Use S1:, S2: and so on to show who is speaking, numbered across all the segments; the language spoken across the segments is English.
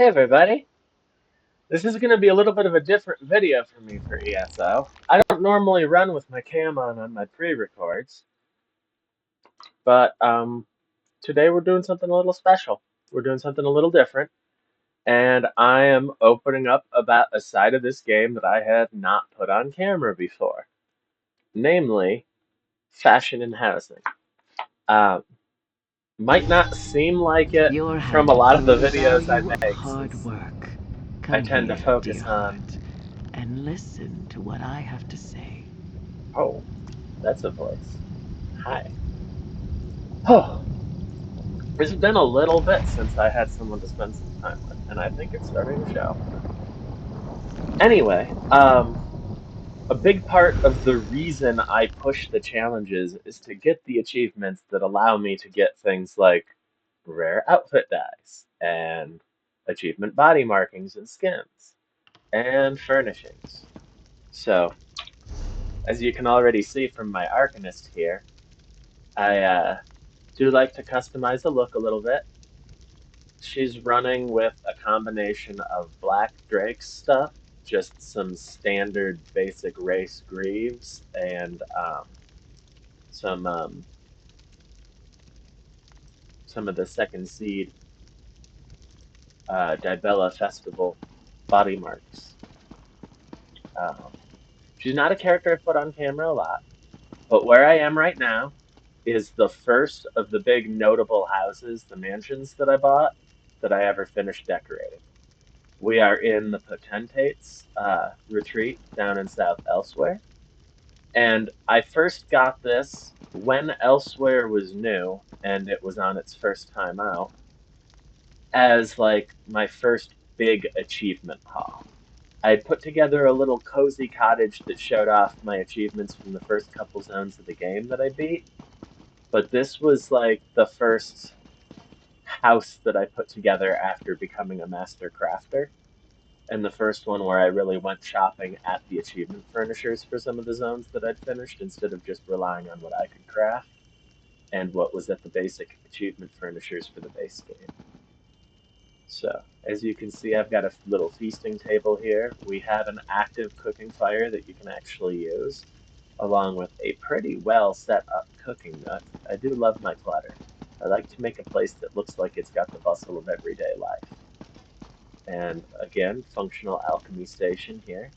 S1: Hey everybody, this is going to be a little bit of a different video for me for ESO. I don't normally run with my cam on my pre-records, but today we're doing something a little special. We're doing something a little different, and I am opening up about a side of this game that I had not put on camera before, namely fashion and housing. Um, might not seem like it
S2: You're
S1: from a
S2: handed
S1: lot of the
S2: the
S1: videos I
S2: value of
S1: make,
S2: hard
S1: since
S2: work.
S1: I
S2: Come
S1: tend to
S2: here,
S1: focus
S2: dear
S1: on,
S2: heart, and listen to what I have to say.
S1: oh, that's a voice. Hi. Oh, it's been a little bit since I had someone to spend some time with, and I think it's starting to show. Anyway, a big part of the reason I push the challenges is to get the achievements that allow me to get things like rare outfit dyes and achievement body markings and skins and furnishings. So, as you can already see from my Arcanist here, I do like to customize the look a little bit. She's running with a combination of Black Drake's stuff, just some standard basic race greaves, and some um, some of the Second Seed Dibella Festival body marks. Um, she's not a character I've put on camera a lot, but where I am right now is the first of the big notable houses, the mansions that I bought, that I ever finished decorating. We are in the Potentate's retreat down in South Elsewhere. And I first got this when Elsewhere was new and it was on its first time out as like my first big achievement haul. I had put together a little cozy cottage that showed off my achievements from the first couple zones of the game that I beat, but this was like the first house that I put together after becoming a master crafter. And the first one where I really went shopping at the achievement furnishers for some of the zones that I'd finished instead of just relying on what I could craft and what was at the basic achievement furnishers for the base game. So, as you can see, I've got a little feasting table here. We have an active cooking fire that you can actually use, along with a pretty well set up cooking nook. I do love my clutter. I like to make a place that looks like it's got the bustle of everyday life. And again, functional alchemy station here.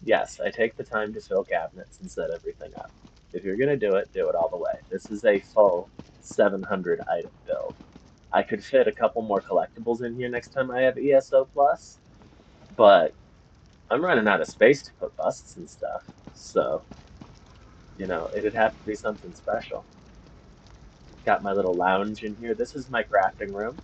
S1: Yes, I take the time to fill cabinets and set everything up. If you're gonna do it all the way. This is a full 700 item build. I could fit a couple more collectibles in here next time I have ESO Plus, but I'm running out of space to put busts and stuff. So, it'd have to be something special. Got my little lounge in here. This is my crafting room.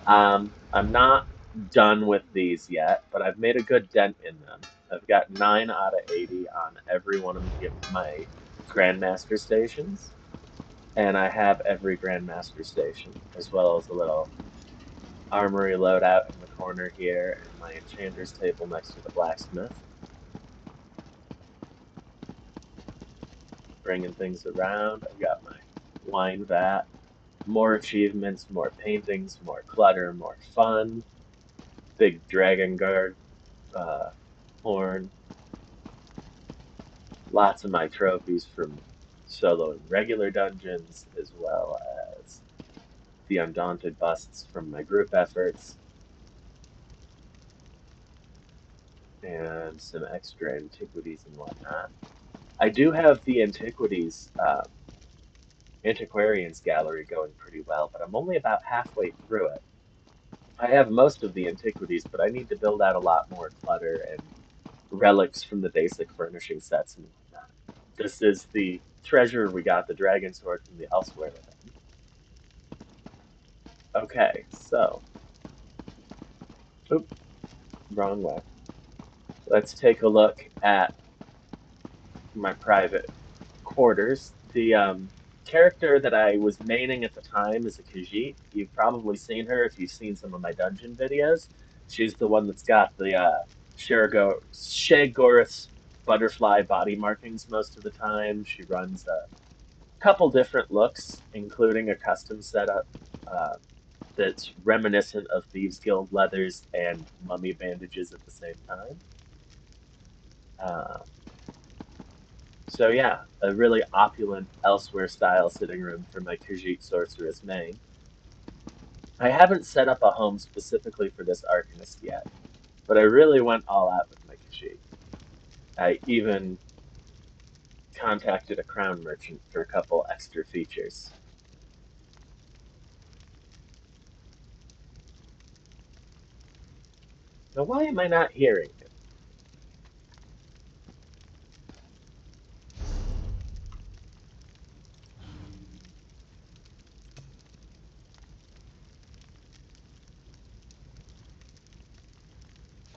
S1: I'm not done with these yet, but I've made a good dent in them. I've got 9 out of 80 on every one of my Grandmaster stations, and I have every Grandmaster station, as well as a little armory loadout in the corner here, and my enchanter's table next to the blacksmith. Bringing things around. I've got my wine vat, more achievements, more paintings, more clutter, more fun. Big dragon guard uh, horn. Lots of my trophies from solo and regular dungeons, as well as the undaunted busts from my group efforts, and some extra antiquities and whatnot. I do have the antiquities antiquarians gallery going pretty well, but I'm only about halfway through it. I have most of the antiquities, but I need to build out a lot more clutter and relics from the basic furnishing sets and whatnot. This is the treasure we got, the dragon sword from the Elsewhere event. Okay, so, oop, wrong way. Let's take a look at my private quarters. The character that I was maining at the time is a Khajiit. You've probably seen her if you've seen some of my dungeon videos. She's the one that's got the Shagoras butterfly body markings most of the time. She runs a couple different looks, including a custom setup that's reminiscent of Thieves Guild leathers and mummy bandages at the same time. Uh, so yeah, a really opulent elsewhere style sitting room for my Khajiit sorceress main. I haven't set up a home specifically for this arcanist yet, but I really went all out with my Khajiit. I even contacted a crown merchant for a couple extra features. Now, why am I not hearing him?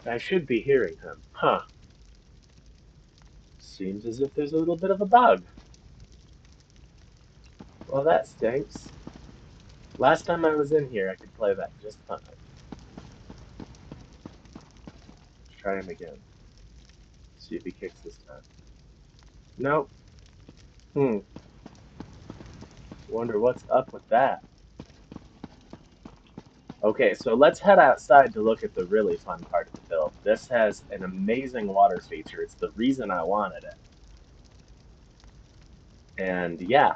S1: I should be hearing him. Huh. Seems as if there's a little bit of a bug. Well, that stinks. Last time I was in here, I could play that just fine. Let's try him again. See if he kicks this time. Nope. Hmm. Wonder what's up with that. Okay, so let's head outside to look at the really fun part of the build. This has an amazing water feature. It's the reason I wanted it. And yeah,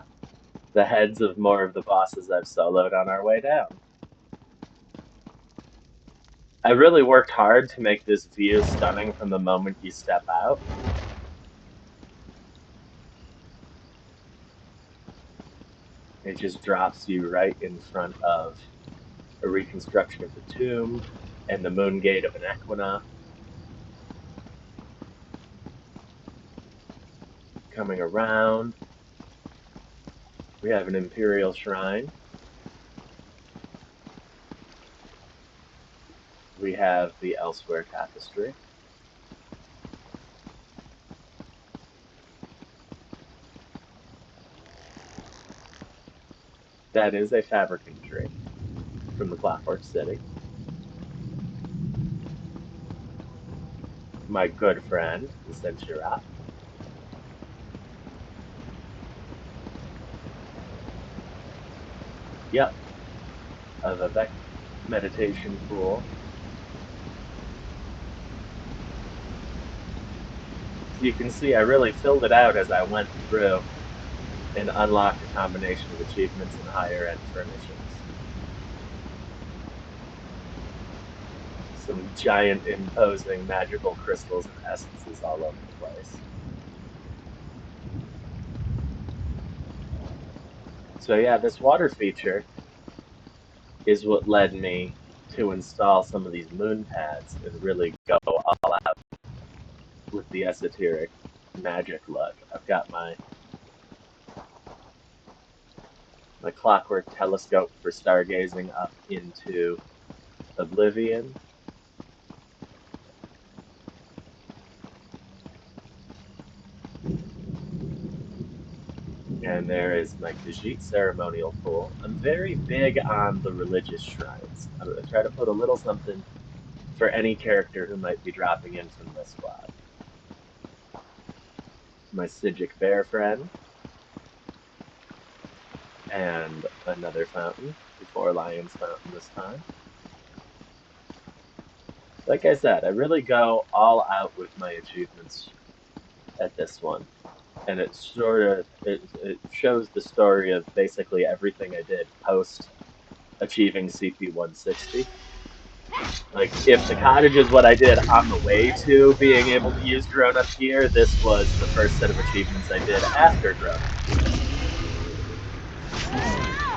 S1: the heads of more of the bosses I've soloed on our way down. I really worked hard to make this view stunning from the moment you step out. It just drops you right in front of a reconstruction of the tomb and the moon gate of an Equina. Coming around, we have an Imperial Shrine. We have the Elsewhere Tapestry. That is a fabricant tree from the Clockwork City. My good friend, the Centurat. Yep, a Vivek meditation pool. So you can see I really filled it out as I went through and unlocked a combination of achievements and higher end furnishings. Some giant imposing magical crystals and essences all over the place. So yeah, this water feature is what led me to install some of these moon pads and really go all out with the esoteric magic look. I've got my clockwork telescope for stargazing up into oblivion. And there is my Khajiit ceremonial pool. I'm very big on the religious shrines. I'm going to try to put a little something for any character who might be dropping in from this squad. My Sijic bear friend, and another fountain, before Lion's Fountain this time. Like I said, I really go all out with my achievements at this one. And it shows the story of basically everything I did post achieving CP 160. Like, if the cottage is what I did on the way to being able to use grown-up gear, this was the first set of achievements I did after grown-up gear.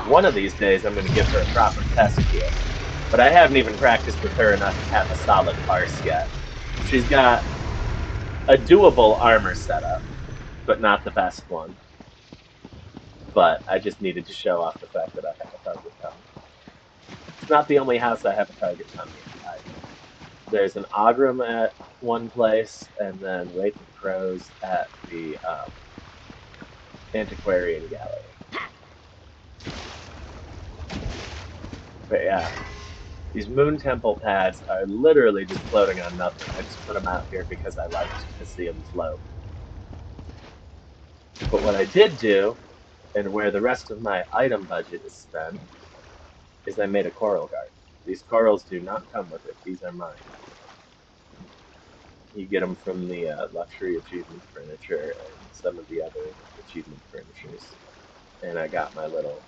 S1: One of these days, I'm going to give her a proper test gear, but I haven't even practiced with her enough to have a solid arse yet. She's got a doable armor setup, but not the best one. But I just needed to show off the fact that I have a target tummy. It's not the only house I have a target tummy in either. There's an Agram at one place, and then Wraith of Crows at the Antiquarian Gallery. But yeah, these Moon Temple pads are literally just floating on nothing. I just put them out here because I liked to see them float. But what I did do, and where the rest of my item budget is spent, is I made a coral garden. These corals do not come with it. These are mine. You get them from the luxury achievement furniture and some of the other achievement furnitures. And I got my little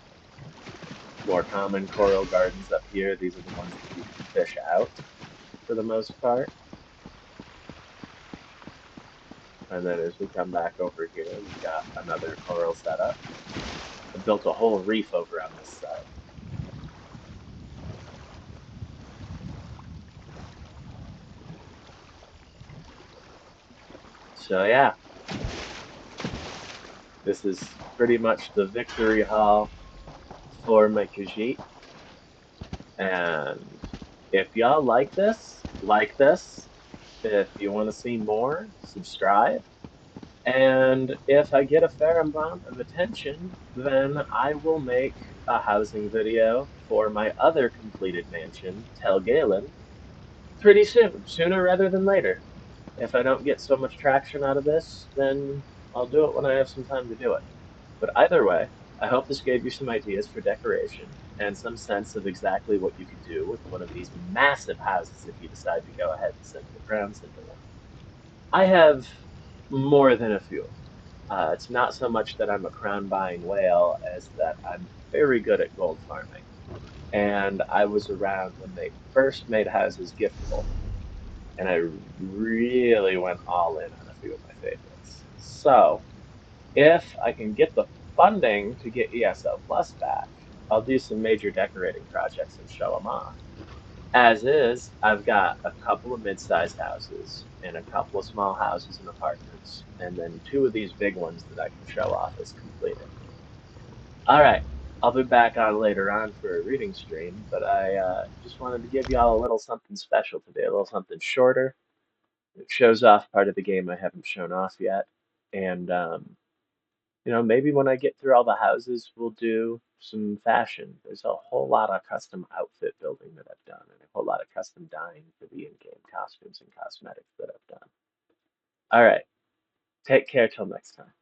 S1: more common coral gardens up here. These are the ones that you can fish out for the most part. And then as we come back over here, we've got another coral setup. I built a whole reef over on this side. So yeah, this is pretty much the victory hall for my Khajiit. And if y'all like this. If you want to see more, subscribe. And if I get a fair amount of attention, then I will make a housing video for my other completed mansion, Tel Galen, pretty soon, sooner rather than later. If I don't get so much traction out of this, then I'll do it when I have some time to do it. But either way, I hope this gave you some ideas for decoration and some sense of exactly what you could do with one of these massive houses if you decide to go ahead and send the crowns into one. I have more than a few. It's not so much that I'm a crown buying whale as that I'm very good at gold farming. And I was around when they first made houses giftable, and I really went all in on a few of my favorites. So, if I can get the funding to get ESO Plus back, I'll do some major decorating projects and show them off. As is, I've got a couple of mid-sized houses and a couple of small houses and apartments, and then two of these big ones that I can show off as completed. All right, I'll be back on later on for a reading stream, but I just wanted to give y'all a little something special today, a little something shorter. It shows off part of the game I haven't shown off yet, and maybe when I get through all the houses, we'll do some fashion. There's a whole lot of custom outfit building that I've done, and a whole lot of custom dyeing for the in-game costumes and cosmetics that I've done. All right, take care till next time.